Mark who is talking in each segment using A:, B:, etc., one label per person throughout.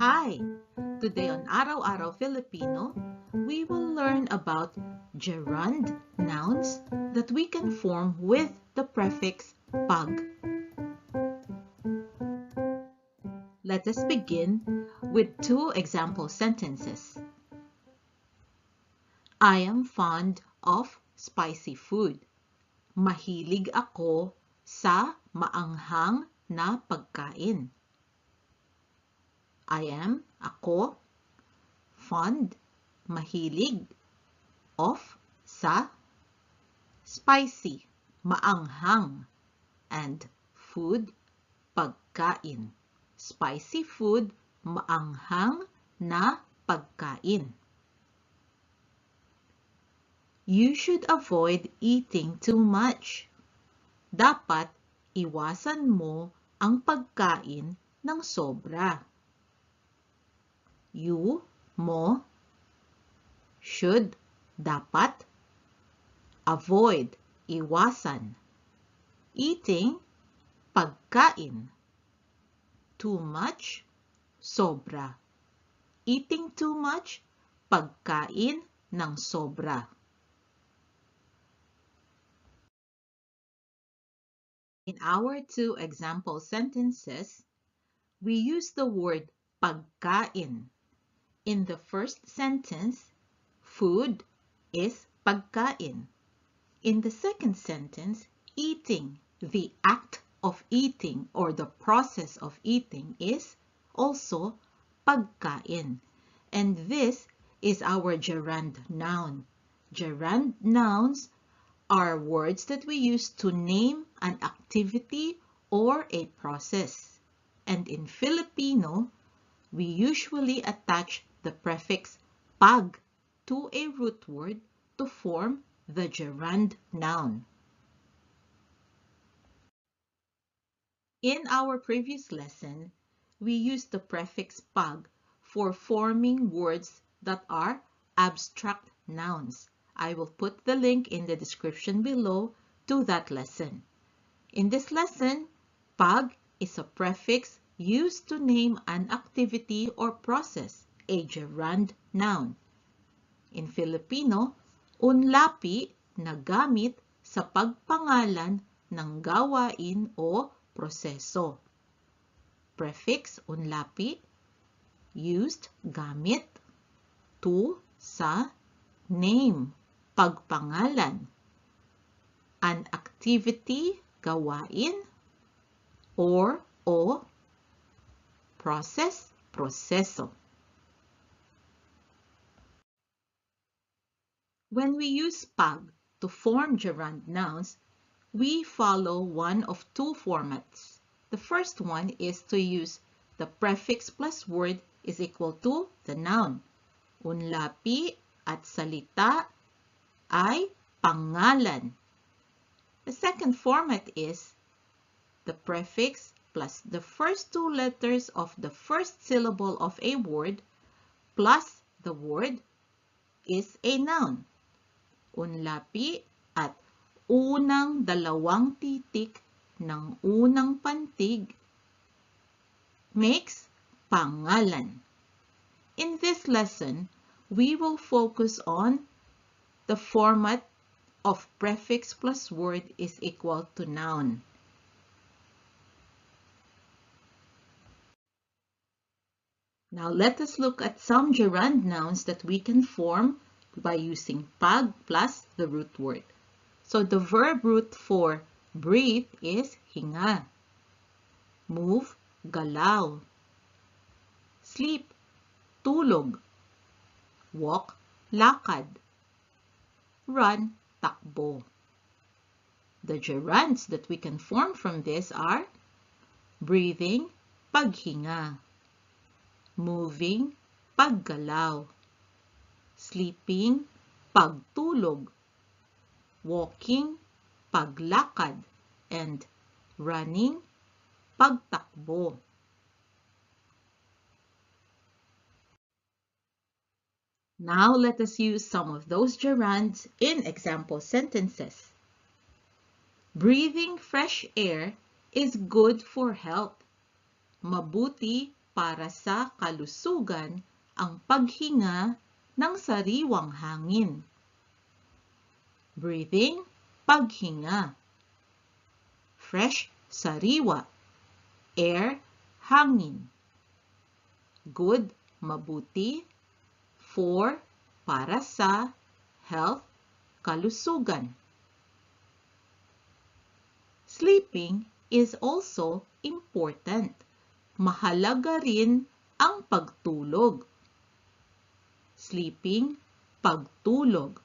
A: Hi! Today on Araw-Araw Filipino, we will learn about gerund nouns that we can form with the prefix pag. Let us begin with two example sentences. I am fond of spicy food. Mahilig ako sa maanghang na pagkain. I am, ako, fond, mahilig, of, sa, spicy, maanghang, and food, pagkain. Spicy food, maanghang na pagkain. You should avoid eating too much. Dapat iwasan mo ang pagkain ng sobra. You, mo, should, dapat, avoid, iwasan, eating, pagkain, too much, sobra, eating too much, pagkain ng sobra. In our two example sentences, we use the word pagkain. In the first sentence, food is pagkain. In the second sentence, eating, the act of eating or the process of eating is also pagkain. And this is our gerund noun. Gerund nouns are words that we use to name an activity or a process. And in Filipino, we usually attach the prefix pag to a root word to form the gerund noun. In our previous lesson, we used the prefix pag for forming words that are abstract nouns. I will put the link in the description below to that lesson. In this lesson, pag is a prefix used to name an activity or process, a gerund noun. In Filipino, unlapi na gamit sa pagpangalan ng gawain o proseso. Prefix unlapi, used, gamit, to, sa, name, pagpangalan, an activity, gawain, or, o, process, proseso. When we use pag to form gerund nouns, we follow one of two formats. The first one is to use the prefix plus word is equal to the noun. Unlapi at salita ay pangalan. The second format is the prefix plus the first two letters of the first syllable of a word plus the word is a noun. Unlapi at unang dalawang titik ng unang pantig makes pangalan. In this lesson, we will focus on the format of prefix plus word is equal to noun. Now let us look at some gerund nouns that we can form by using pag plus the root word. So the verb root for breathe is hinga. Move, galaw. Sleep, tulog. Walk, lakad. Run, takbo. The gerunds that we can form from this are breathing, paghinga. Moving, paggalaw. Sleeping, pagtulog. Walking, paglakad. And running, pagtakbo. Now let us use some of those gerunds in example sentences. Breathing fresh air is good for health. Mabuti para sa kalusugan ang paghinga ng sariwang hangin. Breathing, paghinga. Fresh, sariwa. Air, hangin. Good, mabuti. For, para sa. Health, kalusugan. Sleeping is also important. Mahalaga rin ang pagtulog. Sleeping, pagtulog.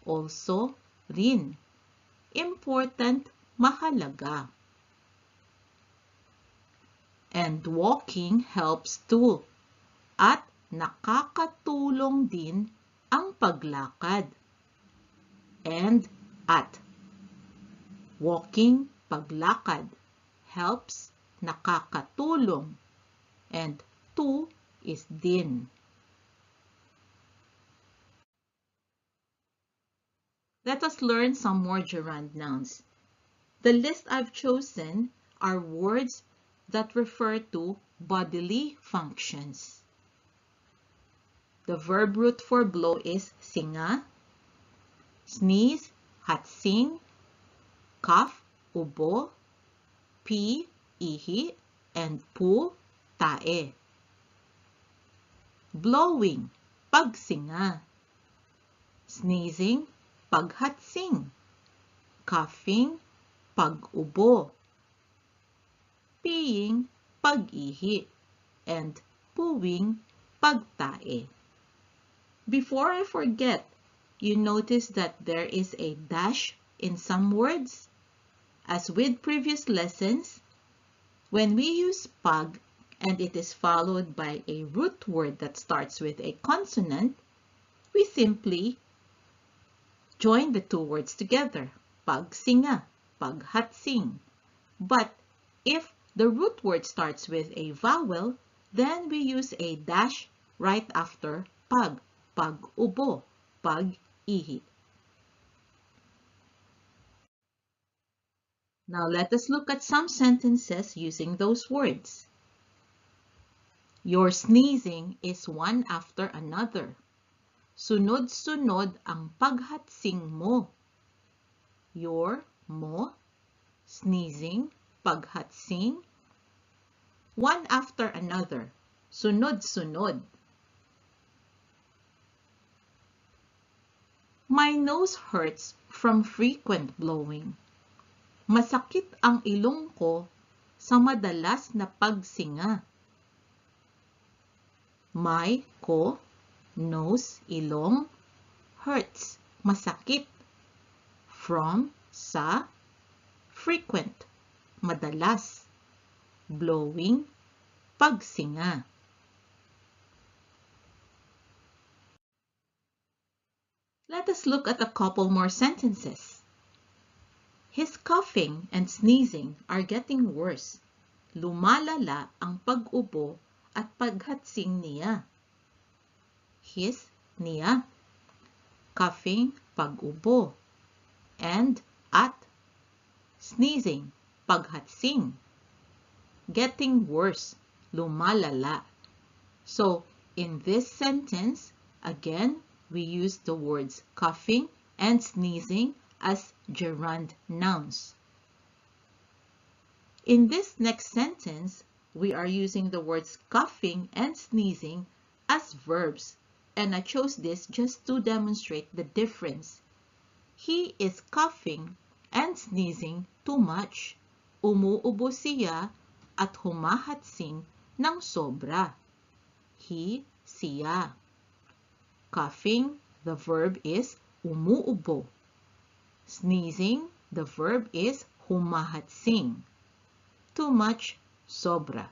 A: Also, rin. Important, mahalaga. And walking helps too. At nakakatulong din ang paglakad. And at. Walking, paglakad. Helps, nakakatulong. And to is din. Let us learn some more gerund nouns. The list I've chosen are words that refer to bodily functions. The verb root for blow is singa, sneeze, hatsing, cough, ubo, pee, ihi, and poo, tae. Blowing, pagsinga. Sneezing, paghatsing. Coughing, pag-ubo. Peeing, pag-ihi. And pooing, pagtae. Before I forget, you notice that there is a dash in some words. As with previous lessons, when we use pag and it is followed by a root word that starts with a consonant, we simply join the two words together, pagsinga, paghatsing. But if the root word starts with a vowel, then we use a dash right after pag, pag-ubo, pag-ihi. Now let us look at some sentences using those words. Your sneezing is one after another. Sunod-sunod ang paghatsing mo. Your, mo, sneezing, paghatsing, one after another, sunod-sunod. My nose hurts from frequent blowing. Masakit ang ilong ko sa madalas na pagsinga. My, ko, nose, ilong, hurts, masakit. From, sa, frequent, madalas. Blowing, pagsinga. Let us look at a couple more sentences. His coughing and sneezing are getting worse. Lumalala ang pag-ubo at paghatsing niya. His, niya. Coughing, pag-ubo. And at, sneezing, paghatsing. Getting worse, lumalala. So, in this sentence, again, we use the words coughing and sneezing as gerund nouns. In this next sentence, we are using the words coughing and sneezing as verbs, and I chose this just to demonstrate the difference. He is coughing and sneezing too much. Umuubo siya at humahatsing ng sobra. He, siya. Coughing, the verb is umuubo. Sneezing, the verb is humahatsing. Too much, sobra.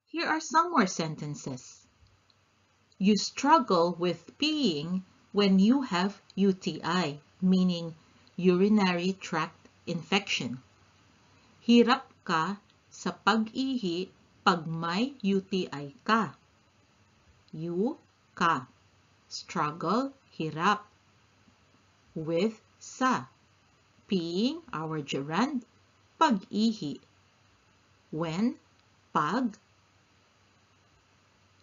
A: Here are some more sentences. You struggle with peeing when you have UTI, meaning urinary tract infection. Hirap ka sa pag-ihi pag may UTI ka. You, ka. Struggle, hirap. With, sa. Peeing, our gerund. pag-ihi. When, pag.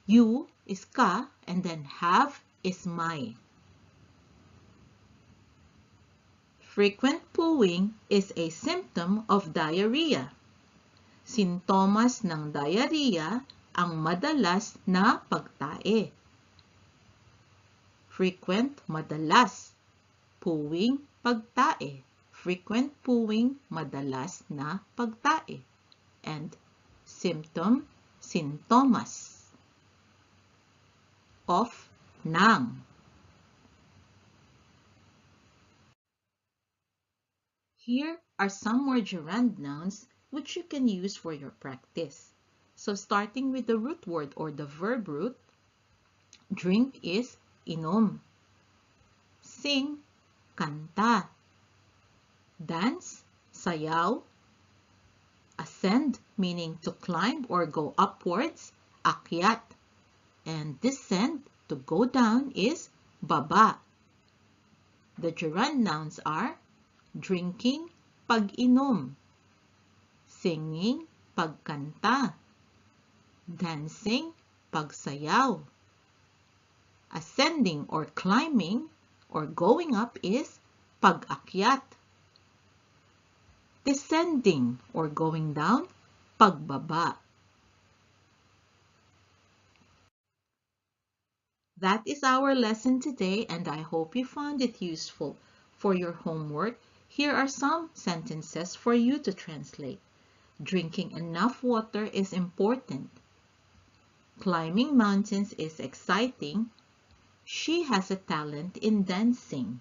A: You is ka, and then have is may. Frequent pooing is a symptom of diarrhea. Sintomas ng diarrhea ang madalas na pagtae. Frequent, madalas. Pooing, pagtae. Frequent pooing, madalas na pagtae. And symptom, sintomas. Of, ng. Here are some more gerund nouns which you can use for your practice. So starting with the root word or the verb root, drink is inom. Sing, kanta. Dance, sayaw. Ascend, meaning to climb or go upwards, akyat. And descend, to go down, is baba. The gerund nouns are drinking, pag-inom. Singing, pagkanta. Dancing, pagsayaw. Ascending or climbing or going up is pag-akyat. Descending or going down, pagbaba. That is our lesson today, and I hope you found it useful. For your homework, here are some sentences for you to translate. Drinking enough water is important. Climbing mountains is exciting. She has a talent in dancing.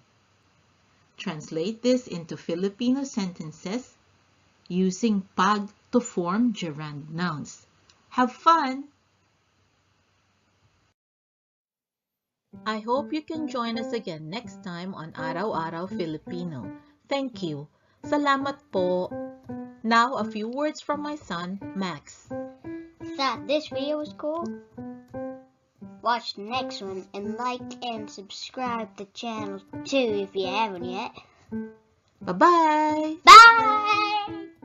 A: Translate this into Filipino sentences using pag to form gerund nouns. Have fun! I hope you can join us again next time on Araw-Araw Filipino. Thank you. Salamat po. Now, a few words from my son, Max.
B: Thought this video was cool? Watch the next one and like and subscribe to the channel too if you haven't yet.
A: Bye-bye!
B: Bye!